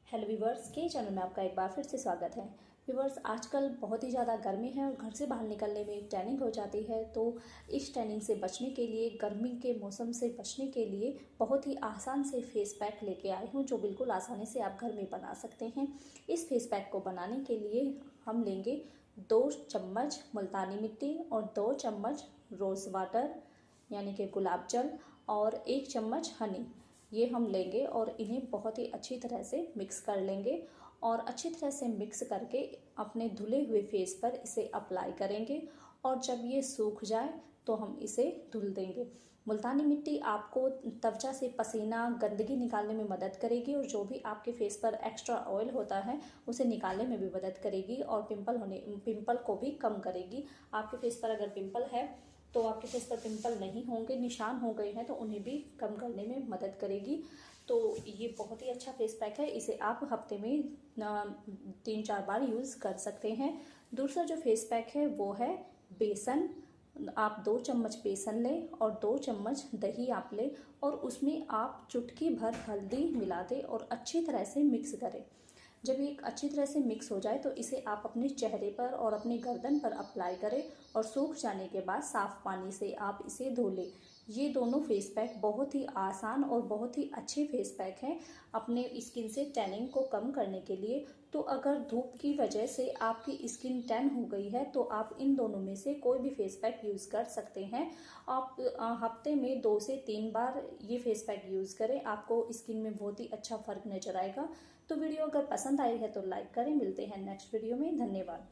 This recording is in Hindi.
हेलो व्यूवर्स के चैनल में आपका एक बार फिर से स्वागत है। व्यूवर्स, आजकल बहुत ही ज़्यादा गर्मी है और घर से बाहर निकलने में टैनिंग हो जाती है। तो इस टैनिंग से बचने के लिए, गर्मी के मौसम से बचने के लिए बहुत ही आसान से फेस पैक लेके आई हूँ, जो बिल्कुल आसानी से आप घर में बना सकते हैं। इस फेस पैक को बनाने के लिए हम लेंगे 2 चम्मच मुल्तानी मिट्टी और 2 चम्मच रोज़ वाटर यानी कि गुलाब जल और 1 चम्मच हनी। ये हम लेंगे और इन्हें बहुत ही अच्छी तरह से मिक्स कर लेंगे और अच्छी तरह से मिक्स करके अपने धुले हुए फेस पर इसे अप्लाई करेंगे और जब ये सूख जाए तो हम इसे धुल देंगे। मुल्तानी मिट्टी आपको त्वचा से पसीना, गंदगी निकालने में मदद करेगी और जो भी आपके फेस पर एक्स्ट्रा ऑयल होता है उसे निकालने में भी मदद करेगी और पिंपल को भी कम करेगी। आपके फेस पर अगर पिंपल है तो आपके फेस पर पिंपल नहीं होंगे, निशान हो गए हैं तो उन्हें भी कम करने में मदद करेगी। तो ये बहुत ही अच्छा फेस पैक है, इसे आप हफ्ते में 3-4 बार यूज़ कर सकते हैं। दूसरा जो फेस पैक है वो है बेसन। आप 2 चम्मच बेसन लें और 2 चम्मच दही आप लें और उसमें आप चुटकी भर हल्दी मिला दें और अच्छी तरह से मिक्स करें। जब ये अच्छी तरह से मिक्स हो जाए तो इसे आप अपने चेहरे पर और अपने गर्दन पर अप्लाई करें और सूख जाने के बाद साफ़ पानी से आप इसे धो लें। ये दोनों फेस पैक बहुत ही आसान और बहुत ही अच्छे फेस पैक हैं अपने स्किन से टैनिंग को कम करने के लिए। तो अगर धूप की वजह से आपकी स्किन टैन हो गई है तो आप इन दोनों में से कोई भी फेस पैक यूज़ कर सकते हैं। आप हफ्ते में 2 से 3 बार ये फेस पैक यूज़ करें, आपको स्किन में बहुत ही अच्छा फ़र्क नज़र आएगा। तो वीडियो अगर पसंद आई है तो लाइक करें। मिलते हैं नेक्स्ट वीडियो में। धन्यवाद।